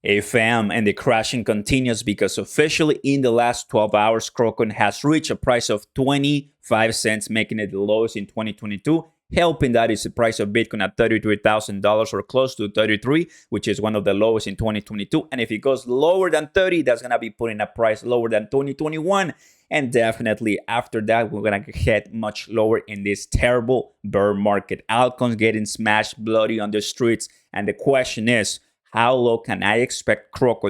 FM, and the crashing continues because officially in the last 12 hours, CRO has reached a price of 25 cents, making it the lowest in 2022. Helping that is the price of Bitcoin at $33,000 or close to 33, which is one of the lowest in 2022. And if it goes lower than 30, that's going to be putting a price lower than 2021. And definitely after that, we're going to head much lower in this terrible bear market. Altcoins getting smashed bloody on the streets. And the question is, how low can I expect CRO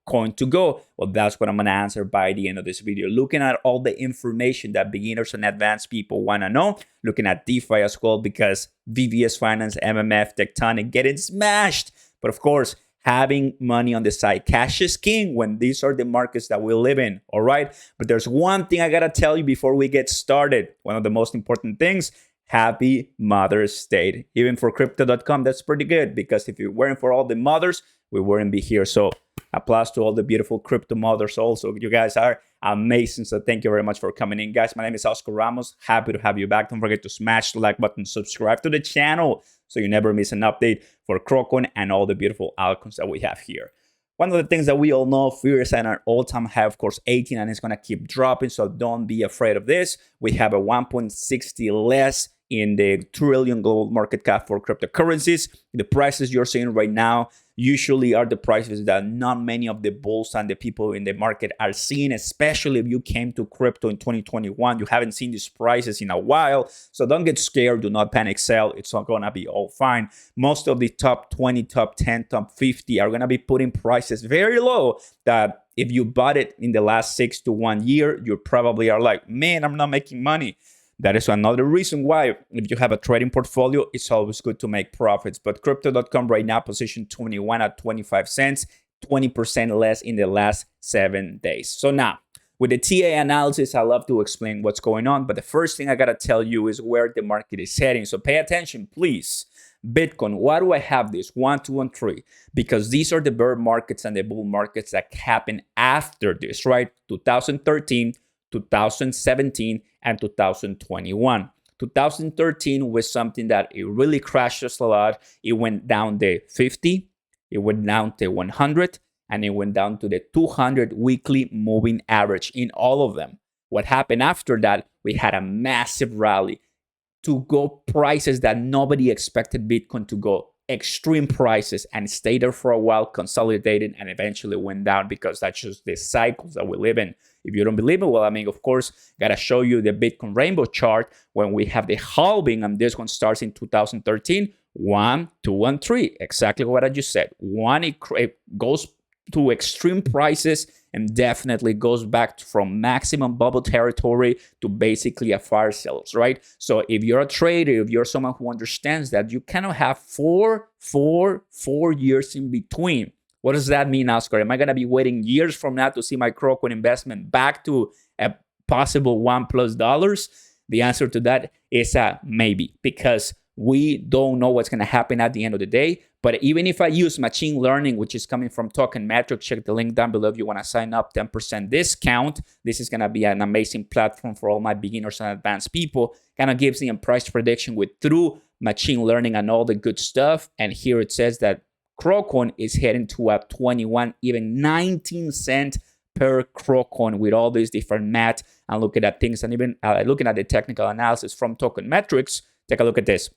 coin to go? Well, that's what I'm going to answer by the end of this video. Looking at all the information that beginners and advanced people want to know. Looking at DeFi as well, because VVS Finance, MMF, Tectonic getting smashed. But of course, having money on the side. Cash is king when these are the markets that we live in, all right? But there's one thing I got to tell you before we get started. One of the most important things. Happy Mother's Day. Even for crypto.com, that's pretty good, because if it weren't for all the mothers, we wouldn't be here. So applause to all the beautiful crypto mothers also. You guys are amazing. So thank you very much for coming in, guys. My name is Ramos. Happy to have you back. Don't forget to smash the like button, subscribe to the channel so you never miss an update for CRO and all the beautiful altcoins that we have here. One of the things that we all know, fear is at an all-time high, of course, 18, and it's going to keep dropping. So don't be afraid of this. We have a 1.60 less in the trillion global market cap for cryptocurrencies. The prices you're seeing right now usually are the prices that not many of the bulls and the people in the market are seeing, especially if you came to crypto in 2021. You haven't seen these prices in a while. So don't get scared. Do not panic sell. It's not going to be all fine. Most of the top 20, top 10, top 50 are going to be putting prices very low that if you bought it in the last 6 to 1 year, you probably are like, man, I'm not making money. That is another reason why, if you have a trading portfolio, it's always good to make profits. But crypto.com right now, position 21 at 25 cents, 20% less in the last 7 days. So now, with the TA analysis, I love to explain what's going on. But the first thing I got to tell you is where the market is heading. So pay attention, please. Bitcoin, why do I have this? 1, 2, and 3. Because these are the bear markets and the bull markets that happen after this, right? 2013, 2017, and 2021. 2013 was something that it really crashed us a lot. It went down to 50, it went down to 100, and it went down to the 200 weekly moving average in all of them. What happened after that? We had a massive rally to go prices that nobody expected Bitcoin to go. Extreme prices, and stayed there for a while, consolidated, and eventually went down, because that's just the cycles that we live in. If you don't believe it, well, I mean, of course, gotta show you the Bitcoin rainbow chart when we have the halving, and this one starts in 2013. 1, 2, and 3. Exactly what I just said. 1, it goes to extreme prices and definitely goes back from maximum bubble territory to basically a fire sales, right? So if you're a trader, if you're someone who understands that, you cannot have four years in between. What does that mean, Oscar? Am I going to be waiting years from now to see my CRO investment back to a possible $1+? The answer to that is a maybe, because we don't know what's going to happen at the end of the day. But even if I use machine learning, which is coming from Token Metrics, check the link down below if you want to sign up, 10% discount. This is going to be an amazing platform for all my beginners and advanced people. Kind of gives me a price prediction with through machine learning and all the good stuff. And here it says that CRO is heading to a 21, even 19 cent per CRO with all these different math and looking at things, and even looking at the technical analysis from Token Metrics. Take a look at this.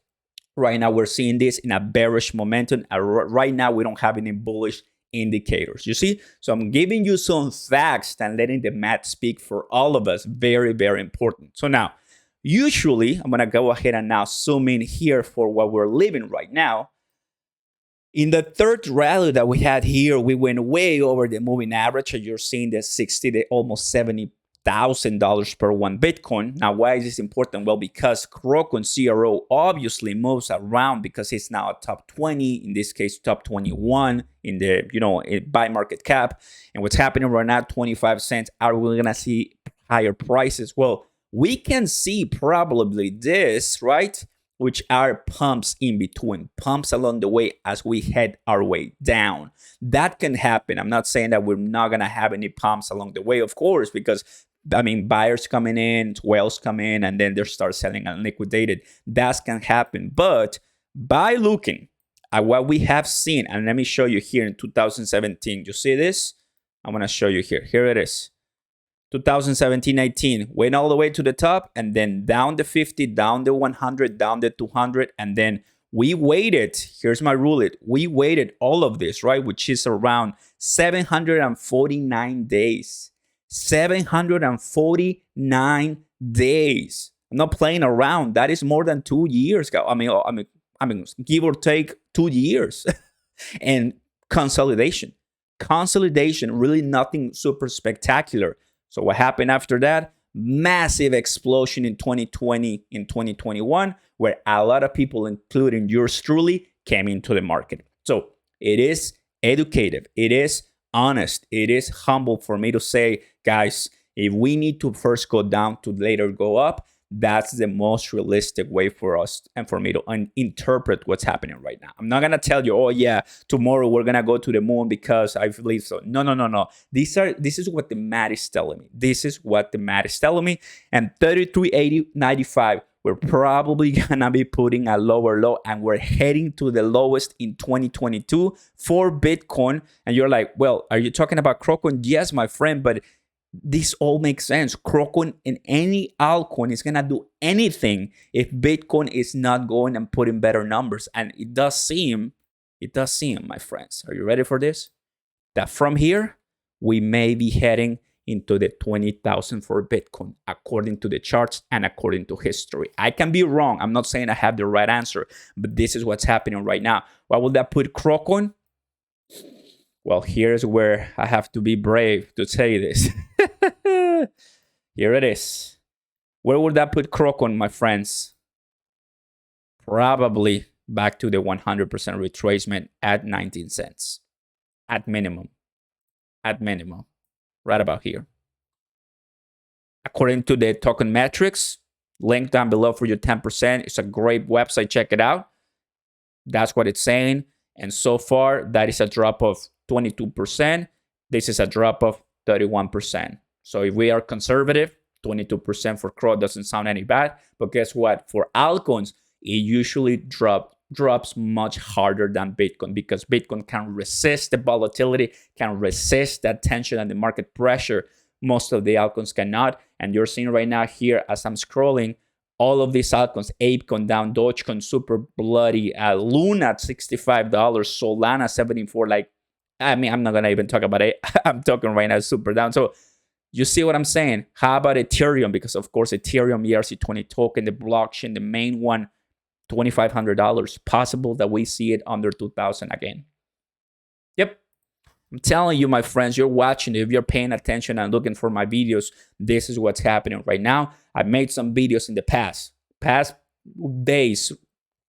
Right now, we're seeing this in a bearish momentum. Right now, we don't have any bullish indicators. You see? So I'm giving you some facts and letting the math speak for all of us. Very, very important. So now, usually, I'm going to go ahead and now zoom in here for what we're living right now. In the third rally that we had here, we went way over the moving average. You're seeing the 60 to almost $70,000 per one Bitcoin. Now, why is this important? Well, because CRO obviously moves around because it's now a top 20, in this case, top 21 in the, by market cap. And what's happening right now, 25 cents. Are we going to see higher prices? Well, we can see probably this, right? Which are pumps in between, pumps along the way as we head our way down. That can happen. I'm not saying that we're not going to have any pumps along the way, of course, because, I mean, buyers coming in, whales come in, and then they start selling and liquidated. That can happen. But by looking what we have seen, and let me show you here in 2017. You see this? I'm going to show you here. Here it is. 2017-18 went all the way to the top, and then down the 50, down the 100, down the 200, and then we waited. Here's my rule. We waited all of this, right? Which is around 749 days. 749 days. I'm not playing around. That is more than 2 years ago. I mean, give or take 2 years. And consolidation, really nothing super spectacular. So what happened after that? Massive explosion in 2020, in 2021, where a lot of people, including yours truly, came into the market. So it is educative. It is honest. It is humble for me to say, guys, if we need to first go down to later go up, that's the most realistic way for us and for me to interpret what's happening right now. I'm not going to tell you, oh yeah, tomorrow we're going to go to the moon because I believe so. No. This is what the math is telling me. This is what the math is telling me. And 33.80.95, we're probably going to be putting a lower low, and we're heading to the lowest in 2022 for Bitcoin. And you're like, well, are you talking about CROCOIN? Yes, my friend, but this all makes sense. CROCOIN and any altcoin is going to do anything if Bitcoin is not going and putting better numbers. And it does seem, my friends, are you ready for this? That from here, we may be heading into the 20,000 for Bitcoin, according to the charts and according to history. I can be wrong. I'm not saying I have the right answer, but this is what's happening right now. What will that put CROCOIN? Well, here's where I have to be brave to say this. Here it is. Where would that put CROCOIN, my friends? Probably back to the 100% retracement at 19 cents. At minimum. Right about here. According to the token metrics, link down below for your 10%. It's a great website. Check it out. That's what it's saying. And so far, that is a drop of 22%. This is a drop of 31%. So if we are conservative, 22% for CRO doesn't sound any bad. But guess what? For altcoins, it usually drops much harder than Bitcoin, because Bitcoin can resist the volatility, can resist that tension and the market pressure. Most of the altcoins cannot. And you're seeing right now here as I'm scrolling, all of these altcoins, ApeCoin down, Dogecoin super bloody, Luna at $65, Solana 74. Like, I mean, I'm not gonna even talk about it. I'm talking right now super down. So you see what I'm saying? How about Ethereum? Because of course, Ethereum ERC20 token, the blockchain, the main one, $2,500. Possible that we see it under 2,000 again. Yep. I'm telling you, my friends, you're watching. If you're paying attention and looking for my videos, this is what's happening right now. I made some videos in the past days,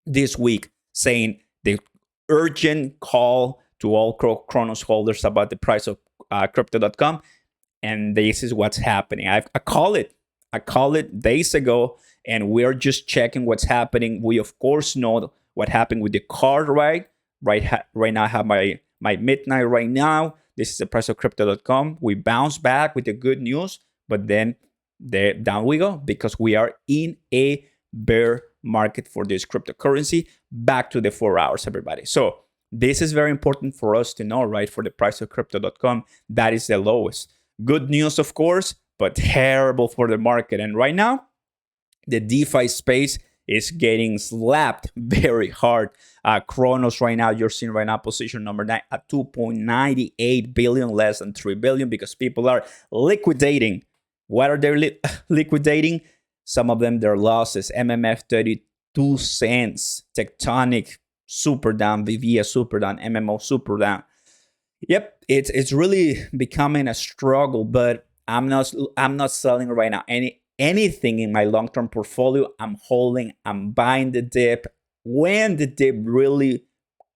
this week, saying the urgent call to all CRONOS holders about the price of crypto.com. And this is what's happening. I call it days ago, and we're just checking what's happening. We, of course, know what happened with the card, right? Right now, I have my midnight right now. This is the price of crypto.com. We bounce back with the good news, but then down we go, because we are in a bear market for this cryptocurrency. Back to the 4 hours, everybody. So this is very important for us to know, right? For the price of crypto.com, that is the lowest. Good news, of course, but terrible for the market. And right now, the DeFi space is getting slapped very hard. CRONOS right now, you're seeing right now position number 9 at 2.98 billion, less than 3 billion, because people are liquidating. What are they liquidating? Some of them, their losses. MMF 32 cents, Tectonic super down, Vivia super down, MMO super down. Yep, it's really becoming a struggle, but I'm not selling right now anything in my long-term portfolio. I'm holding, I'm buying the dip when the dip really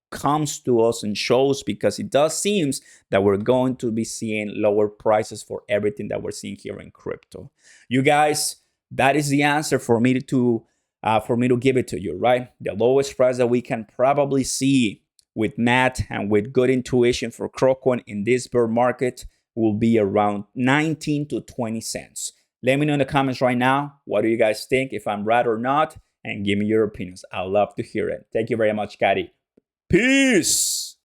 comes to us and shows, because it does seems that we're going to be seeing lower prices for everything that we're seeing here in crypto. You guys, that is the answer for me to give it to you, right? The lowest price that we can probably see with math and with good intuition for CROCOIN in this bear market will be around 19 to 20 cents. Let me know in the comments right now, what do you guys think, if I'm right or not, and give me your opinions. I'd love to hear it. Thank you very much, Gary. Peace.